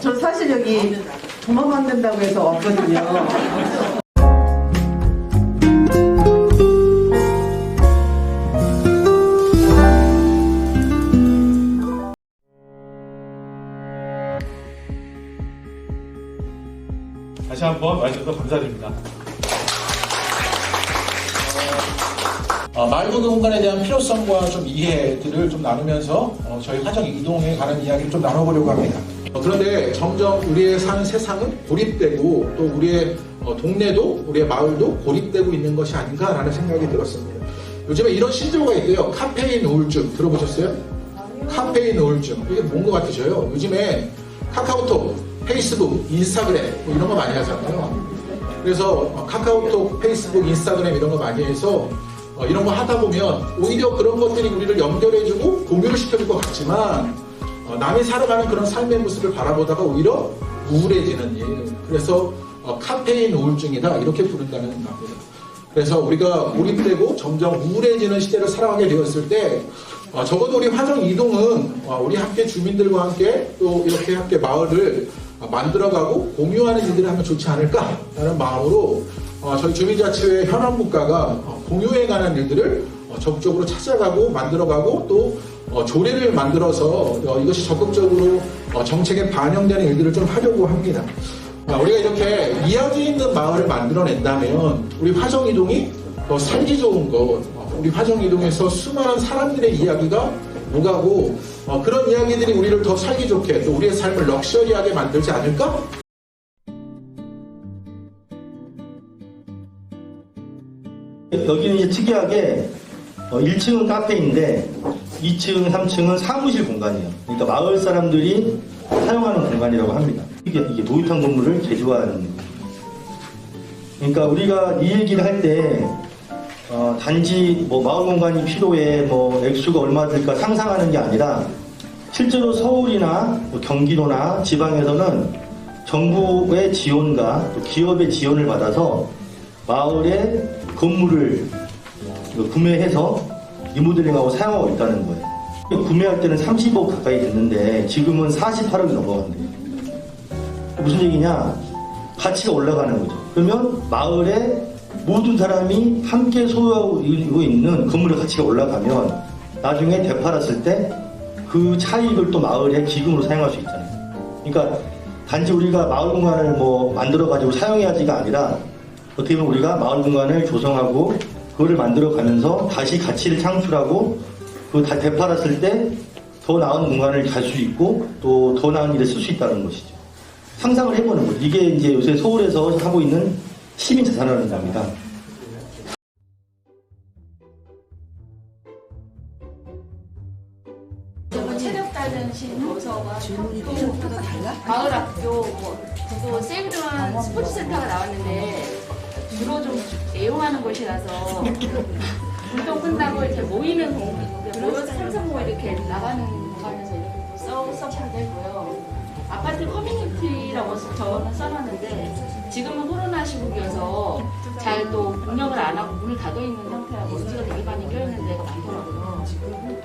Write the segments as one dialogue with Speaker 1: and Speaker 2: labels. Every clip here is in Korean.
Speaker 1: 저 사실 여기 도마 만든다고 해서 왔거든요.
Speaker 2: 다시 한번 와주셔서 감사드립니다.
Speaker 3: 마을공동 공간에 대한 필요성과 좀 이해들을 좀 나누면서 저희 화정 이동에 관한 이야기를 좀 나눠보려고 합니다. 그런데 점점 우리의 사는 세상은 고립되고 또 우리의 동네도 우리의 마을도 고립되고 있는 것이 아닌가라는 생각이 들었습니다. 요즘에 이런 신조어가 있대요. 카페인 우울증 들어보셨어요? 카페인 우울증. 이게 뭔 것 같으셔요? 요즘에 카카오톡, 페이스북, 인스타그램 뭐 이런 거 많이 하잖아요. 그래서 카카오톡, 페이스북, 인스타그램 이런 거 많이 해서 이런 거 하다 보면 오히려 그런 것들이 우리를 연결해주고 공유를 시켜줄 것 같지만 남이 살아가는 그런 삶의 모습을 바라보다가 오히려 우울해지는 일. 그래서 카페인 우울증이다 이렇게 부른다는 겁니다. 그래서 우리가 몰입되고 점점 우울해지는 시대를 살아가게 되었을 때 적어도 우리 화정 이동은 우리 함께 주민들과 함께 또 이렇게 함께 마을을 만들어가고 공유하는 일들을 하면 좋지 않을까라는 마음으로 저희 주민자치회 현안국가가 공유에 관한 일들을 적극적으로 찾아가고 만들어가고 또 조례를 만들어서 이것이 적극적으로 정책에 반영되는 일들을 좀 하려고 합니다. 우리가 이렇게 이야기 있는 마을을 만들어낸다면 우리 화정이동이 더 살기 좋은 것, 우리 화정이동에서 수많은 사람들의 이야기가 오가고 그런 이야기들이 우리를 더 살기 좋게 또 우리의 삶을 럭셔리하게 만들지 않을까?
Speaker 4: 여기는 이제 특이하게 1층은 카페인데 2층, 3층은 사무실 공간이에요. 그러니까 마을 사람들이 사용하는 공간이라고 합니다. 이게 노후탕 건물을 개조한. 그러니까 우리가 이 얘기를 할 때 단지 뭐 마을 공간이 필요해 뭐 액수가 얼마 들까 상상하는 게 아니라 실제로 서울이나 경기도나 지방에서는 정부의 지원과 또 기업의 지원을 받아서 마을에 건물을 구매해서 리모델링하고 사용하고 있다는 거예요. 구매할 때는 30억 가까이 됐는데 지금은 48억이 넘어간대요. 무슨 얘기냐? 가치가 올라가는 거죠. 그러면 마을에 모든 사람이 함께 소유하고 있는 건물의 가치가 올라가면 나중에 되팔았을 때 그 차익을 또 마을의 기금으로 사용할 수 있잖아요. 그러니까 단지 우리가 마을 공간을 뭐 만들어가지고 사용해야지가 아니라 어떻게 보면 우리가 마을 공간을 조성하고 그거를 만들어가면서 다시 가치를 창출하고 그 다 되팔았을 때 더 나은 공간을 갈 수 있고 또 더 나은 일에 쓸 수 있다는 것이죠. 상상을 해보는 거죠. 이게 이제 요새 서울에서 하고 있는 시민 자산화입니다.
Speaker 5: 체력단련실 도서관, 마을 학교, 또 세이브드원 스포츠 센터가 나왔는데 주로 좀 애용하는 곳이라서 운동 끝나고 이렇게 모이는 모여서 상상 모여 이렇게 나가는 공간에서 이렇게 서포트 되고요. 아파트 커뮤니티라고 저는 써놨는데 지금은 코로나 시국이어서 잘 또 운영을 안 하고 문을 닫아 있는 상태라 먼지가 되게 많이 껴있는 데가 많더라고요.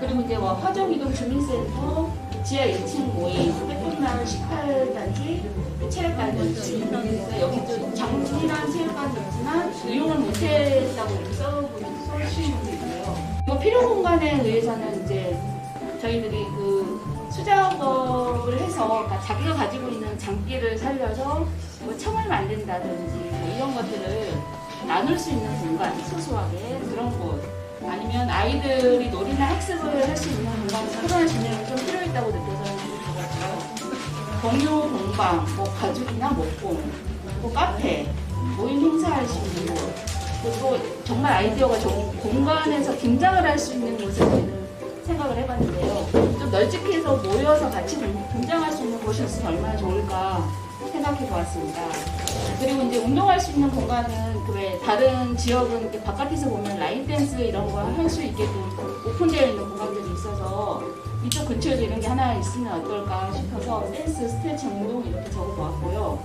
Speaker 5: 그리고 이제 뭐 화정이동 주민센터 지하 1층 모임, 해풍마을 18단지 체력단련실. 여기 좀 장문이란 체육관이 있지만 이용을 못했다고 이렇게 써주시는 분도 있고요. 뭐 필요 공간에 의해서는 이제 저희들이 그 수작업을 해서 그러니까 자기가 가지고 있는 장기를 살려서 뭐 청을 만든다든지 뭐 이런 것들을 나눌 수 있는 공간, 소소하게 그런 곳. 아니면 아이들이 놀이나 학습을 할 수 있는 공간이 코로나 진행이 좀 필요했다고 느껴서 들어갔고요. 공유 공방, 뭐 가죽이나 목공, 또 카페, 모임 행사할 수 있는 곳, 그리고 정말 아이디어가 좋은 공간에서 김장을 할 수 있는 곳을 저희는 생각을 해봤는데요. 좀 널찍해서 모여서 같이 김장할 수 있는 곳이 있으면 얼마나 좋을까 생각해 보았습니다. 그리고 이제 운동할 수 있는 공간은 왜 다른 지역은 이렇게 바깥에서 보면 라인 댄스 이런 거 할 수 있게끔 오픈되어 있는 공간들이 있어서 이쪽 근처에도 이런 게 하나 있으면 어떨까 싶어서 댄스, 스트레칭, 운동 이렇게 적어보았고요.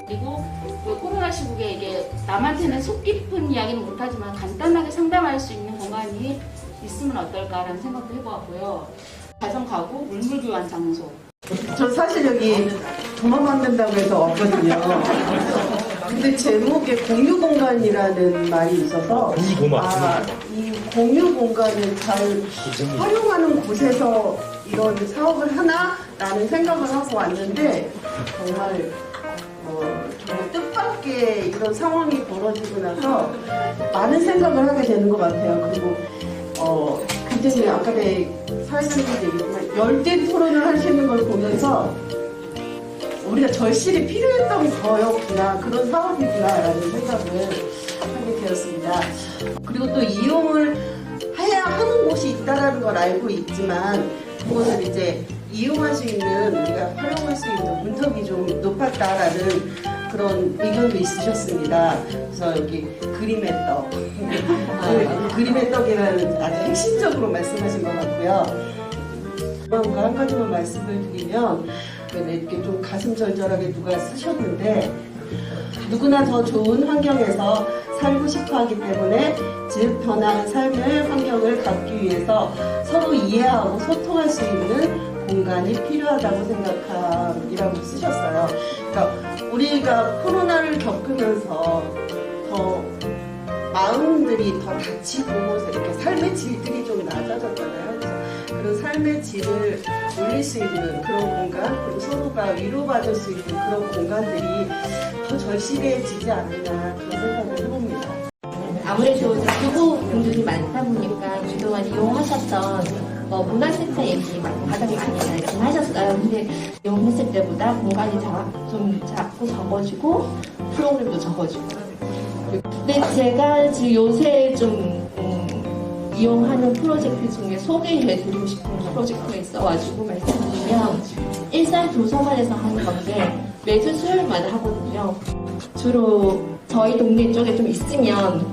Speaker 5: 그리고 그 코로나 시국에 이게 남한테는 속 깊은 이야기는 못하지만 간단하게 상담할 수 있는 공간이 있으면 어떨까라는 생각도 해보았고요. 가정 가구, 물물 교환 장소.
Speaker 1: 저 사실 여기 도마 만든다고 해서 왔거든요. 근데 제목에 공유 공간이라는 말이 있어서 이 공유 공간을 잘 활용하는 곳에서 이런 사업을 하나라는 생각을 하고 왔는데 정말 정말 뜻밖의 이런 상황이 벌어지고 나서 많은 생각을 하게 되는 것 같아요. 그리고 굉장히 아까 사회자님도 얘기했지만 열띤 토론을 하시는 걸 보면서 우리가 절실히 필요했던 거였구나, 그런 사업이구나라는 생각을 하게 되었습니다. 그리고 또 이용을 해야 하는 곳이 있다라는 걸 알고 있지만 그것을 이제 이용할 수 있는, 우리가 활용할 수 있는 문턱이 좀 높았다라는 그런 의견도 있으셨습니다. 그래서 여기 그림의 떡, 그림의 떡이라는 아주 핵심적으로 말씀하신 것 같고요. 한 가지만 말씀을 드리면, 이렇게 좀 가슴 절절하게 누가 쓰셨는데, 누구나 더 좋은 환경에서 살고 싶어 하기 때문에 즉 더 나은 삶의 환경을 갖기 위해서 서로 이해하고 소통할 수 있는 공간이 필요하다고 생각함이라고 쓰셨어요. 그러니까 우리가 코로나를 겪으면서 더 마음들이 더 다치고 이렇게 삶의 질들이 좀 낮아졌잖아요. 그래서 그런 삶의 질을 올릴 수 있는 그런 공간, 그리고 서로가 위로받을 수 있는 그런 공간들이 더 절실해지지 않나 그런 생각을 해봅니다.
Speaker 6: 아무래도 교구분들이 많다 보니까 그동안 이용하셨던 문화센터 얘기 가장 많이 말씀하셨어요. 근데 이용했을 때보다 공간이 좀 작고 적어지고 프로그램도 적어지고. 근데 제가 지금 요새 좀 이용하는 프로젝트 중에 소개해드리고 싶은 프로젝트가 있어가지고 말씀드리면 일산 도서관에서 하는 건데 매주 수요일마다 하거든요. 주로 저희 동네 쪽에 좀 있으면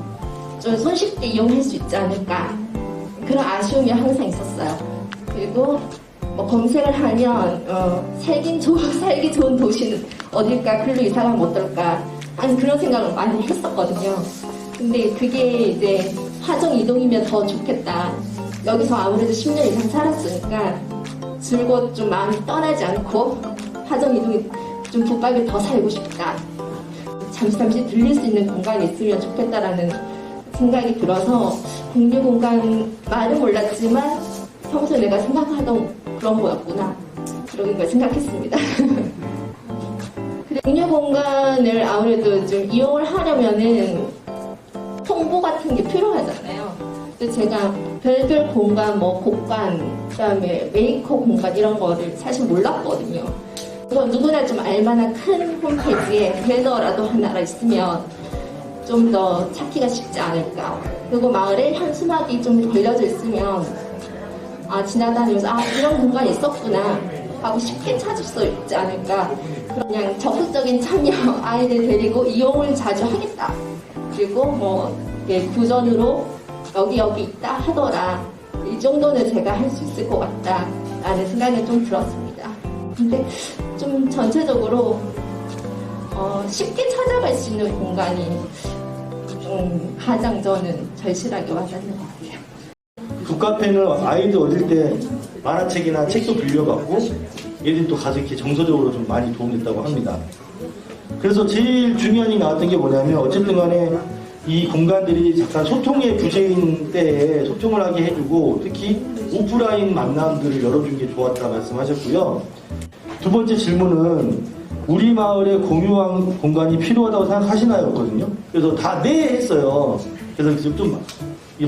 Speaker 6: 좀 손쉽게 이용할 수 있지 않을까 그런 아쉬움이 항상 있었어요. 그리고 검색을 하면 살기 좋은 도시는 어딜까, 글로 이사가면 어떨까 하는 그런 생각을 많이 했었거든요. 근데 그게 이제 화정 이동이면 더 좋겠다. 여기서 아무래도 10년 이상 살았으니까 즐거워 좀 마음이 떠나지 않고 화정 이동이 좀 붙박이 더 살고 싶다. 잠시 들릴 수 있는 공간이 있으면 좋겠다라는 생각이 들어서 공유 공간 말은 몰랐지만 평소에 내가 생각하던 그런 거였구나. 그런 걸 생각했습니다. 공유 공간을 아무래도 좀 이용을 하려면은 홍보 같은 게 필요하잖아요. 근데 제가 별별 공간, 곡간, 그다음에 메이커 공간 이런 거를 사실 몰랐거든요. 그래서 누구나 좀 알만한 큰 홈페이지에 배너라도 하나가 있으면 좀 더 찾기가 쉽지 않을까. 그리고 마을에 현수막이 좀 걸려져 있으면 지나다니면서 이런 공간이 있었구나 하고 쉽게 찾을 수 있지 않을까. 그냥 적극적인 참여, 아이들 데리고 이용을 자주 하겠다. 그리고 구전으로 여기 있다 하더라. 이 정도는 제가 할 수 있을 것 같다 라는 생각이 좀 들었습니다. 근데 좀 전체적으로 쉽게 찾아갈 수 있는 공간이 가장 저는 절실하게 와닿는 것 같아요.
Speaker 4: 북카페는 아이들 어릴 때 만화책이나 책도 빌려갖고 얘들이 또 가서 이렇게 정서적으로 좀 많이 도움됐다고 합니다. 그래서 제일 중요한 게 나왔던 게 뭐냐면 어쨌든 간에 이 공간들이 잠깐 소통의 부재인 때에 소통을 하게 해주고 특히 오프라인 만남들을 열어준 게 좋았다 말씀하셨고요. 두 번째 질문은 우리 마을에 공유한 공간이 필요하다고 생각하시나요? 였거든요. 그래서 다 네 했어요. 그래서 좀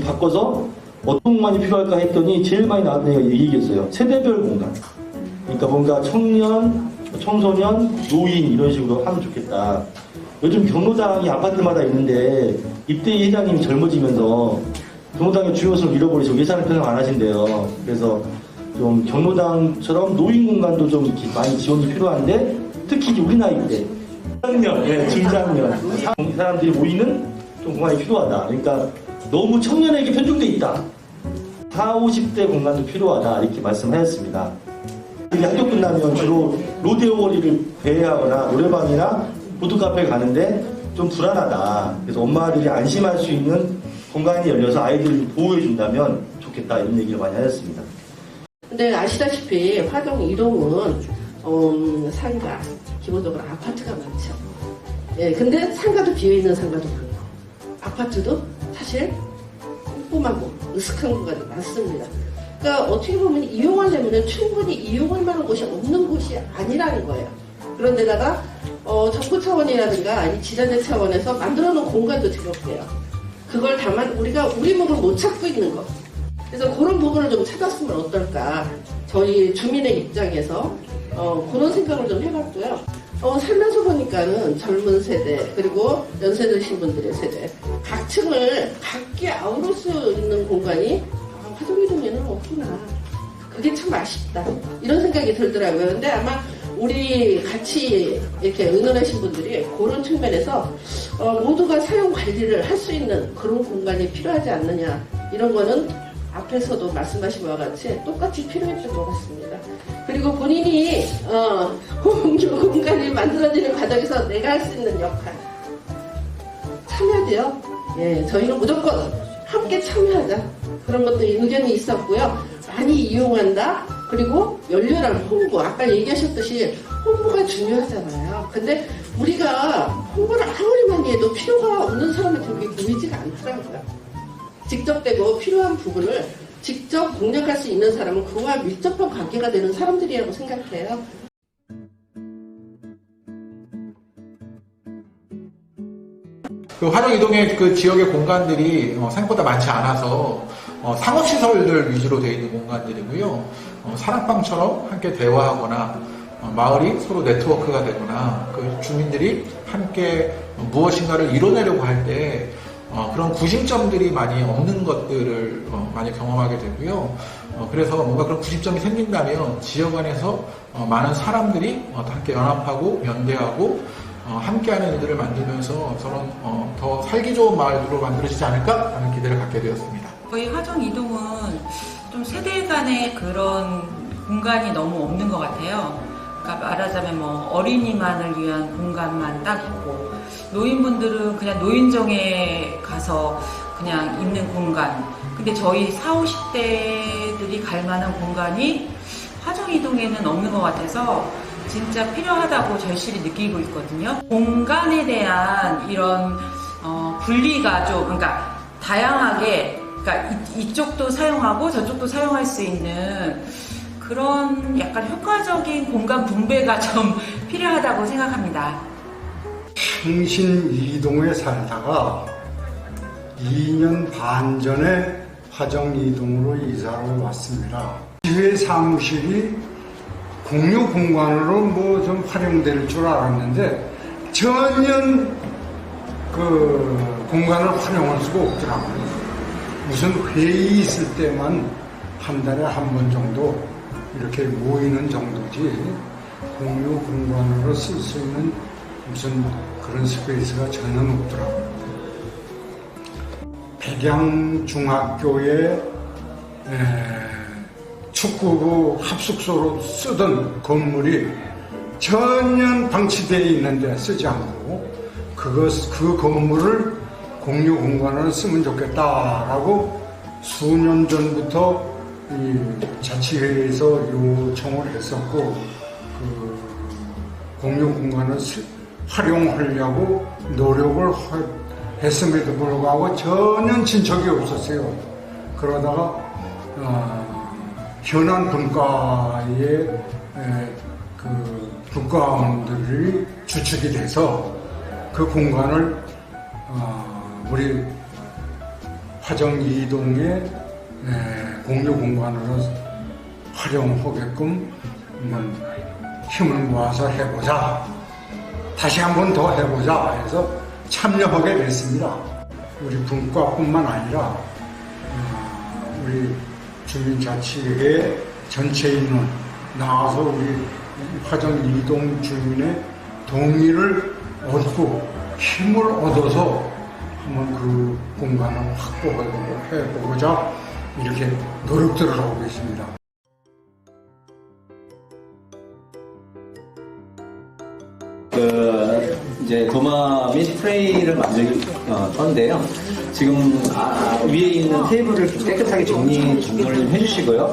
Speaker 4: 바꿔서 어떤 공간이 필요할까 했더니 제일 많이 나왔던 게 이 얘기였어요. 세대별 공간. 그러니까 뭔가 청년, 청소년, 노인 이런 식으로 하면 좋겠다. 요즘 경로당이 아파트마다 있는데 입대희 회장님이 젊어지면서 경로당의 주요소를 잃어버리시고 예산을 편성 안 하신대요. 그래서 좀 경로당처럼 노인 공간도 좀 이렇게 많이 지원이 필요한데 특히 우리 나이 때 중장년 이 사람들이 모이는 좀 공간이 필요하다. 그러니까 너무 청년에게 편중돼 있다. 40, 50대 공간도 필요하다 이렇게 말씀하셨습니다. 학교 끝나면 주로 로데오 거리를 배회하거나 노래방이나 보드카페 가는데 좀 불안하다. 그래서 엄마들이 안심할 수 있는 공간이 열려서 아이들을 보호해 준다면 좋겠다 이런 얘기를 많이 하셨습니다.
Speaker 7: 근데 아시다시피 화정 이동은 상가, 기본적으로 아파트가 많죠. 예, 근데 상가도 비어있는 상가도 많고 아파트도 사실 꼼꼼하고 으슥한 구간이 많습니다. 그러니까 어떻게 보면 이용하려면 충분히 이용할 만한 곳이 없는 곳이 아니라는 거예요. 그런데다가 정부 차원이라든가 이 지자체 차원에서 만들어 놓은 공간도 되게 그걸 다만 우리가 우리 목을 못 찾고 있는 거. 그래서 그런 부분을 좀 찾았으면 어떨까. 저희 주민의 입장에서 그런 생각을 좀 해봤고요. 살면서 보니까는 젊은 세대 그리고 연세 드신 분들의 세대 각 층을 각기 아우를 수 있는 공간이 화정이동에는 없구나. 그게 참 아쉽다. 이런 생각이 들더라고요. 근데 아마 우리 같이 이렇게 의논하신 분들이 그런 측면에서 모두가 사용 관리를 할 수 있는 그런 공간이 필요하지 않느냐. 이런 거는 앞에서도 말씀하신 바와 같이 똑같이 필요했던 것 같습니다. 그리고 본인이 공유 공간이 만들어지는 과정에서 내가 할 수 있는 역할 참여돼요. 예, 저희는 무조건 함께 참여하자. 그런 것도 의견이 있었고요. 많이 이용한다. 그리고 열렬한 홍보. 아까 얘기하셨듯이 홍보가 중요하잖아요. 근데 우리가 홍보를 아무리 많이 해도 필요가 없는 사람한테 그게 보이지가 않더라고요. 직접 되고 필요한 부분을 직접 공략할 수 있는 사람은 그와 밀접한 관계가 되는 사람들이라고 생각해요.
Speaker 3: 그 화정 이동의 그 지역의 공간들이 생각보다 많지 않아서 상업시설들 위주로 되어 있는 공간들이고요. 사랑방처럼 함께 대화하거나 마을이 서로 네트워크가 되거나 그 주민들이 함께 무엇인가를 이뤄내려고 할 때 그런 구심점들이 많이 없는 것들을 많이 경험하게 되고요. 그래서 뭔가 그런 구심점이 생긴다면 지역 안에서 많은 사람들이 함께 연합하고 연대하고 함께하는 일들을 만들면서 저는 더 살기 좋은 마을로 만들어지지 않을까 하는 기대를 갖게 되었습니다.
Speaker 8: 저희 화정 이동은 좀 세대 간의 그런 공간이 너무 없는 것 같아요. 그러니까 말하자면 뭐 어린이만을 위한 공간만 딱 있고 노인분들은 그냥 노인정에 가서 그냥 있는 공간. 근데 저희 40, 50대들이 갈 만한 공간이 화정 이동에는 없는 것 같아서 진짜 필요하다고 절실히 느끼고 있거든요. 공간에 대한 이런 분리가 좀 그러니까 다양하게 그러니까 이쪽도 사용하고 저쪽도 사용할 수 있는 그런 약간 효과적인 공간 분배가 좀 필요하다고 생각합니다.
Speaker 9: 충신 이동에 살다가 2년 반 전에 화정 이동으로 이사를 왔습니다. 지회 사무실이 공유 공간으로 뭐 좀 활용될 줄 알았는데 전혀 그 공간을 활용할 수가 없더라고요. 무슨 회의 있을 때만 한 달에 한 번 정도 이렇게 모이는 정도지 공유 공간으로 쓸 수 있는 무슨 그런 스페이스가 전혀 없더라고요. 백양중학교에 축구부 합숙소로 쓰던 건물이 전혀 방치되어 있는데 쓰지 않고 그 건물을 공유 공간으로 쓰면 좋겠다라고 수년 전부터 이 자치회에서 요청을 했었고 그 공유 공간을 활용하려고 노력을 했음에도 불구하고 전혀 진척이 없었어요. 그러다가 현안 분과의 그 분과원들이 주축이 돼서 그 공간을 우리 화정 이동의 공유 공간으로 활용하게끔 힘을 모아서 해보자. 다시 한 번 더 해보자 해서 참여하게 됐습니다. 우리 분과뿐만 아니라 우리 주민자치회 전체 인원 나와서 우리 화정 이동 주민의 동의를 얻고 힘을 얻어서 한번 그 공간을 확보해보고자 이렇게 노력들을 하고 계십니다.
Speaker 10: 이제 도마 및 트레이를 만들 건데요. 지금 위에 있는 테이블을 깨끗하게 정리를 해주시고요.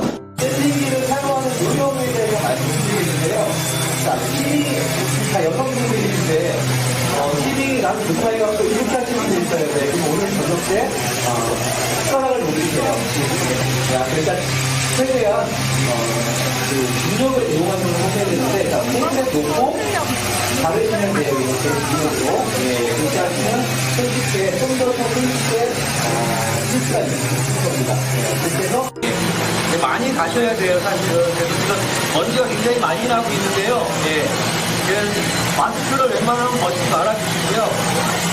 Speaker 10: 있는데요. 자, TV, 다 여성분들인데, TV 나는 좋다 해갖고 이렇게 하시는 분들 있어요. 네, 그럼 오늘 저녁 때, 숟가락을 올리세요. 자, 그러니까 최대한, 중력을 이용하는 걸 하셔야 되는데, 자, 손에 놓고, 바르시면 돼요. 이렇게 중력으로. 예, 그렇게 하시면 손쉽게, 좀 더 손쉽게, 쓸 수가 있는 겁니다. 그렇게 해서, 많이 가셔야 돼요, 사실은. 그래서 지금 먼지가 굉장히 많이 나고 있는데요. 예. 마스크를 웬만하면 벗지 말아주시고요.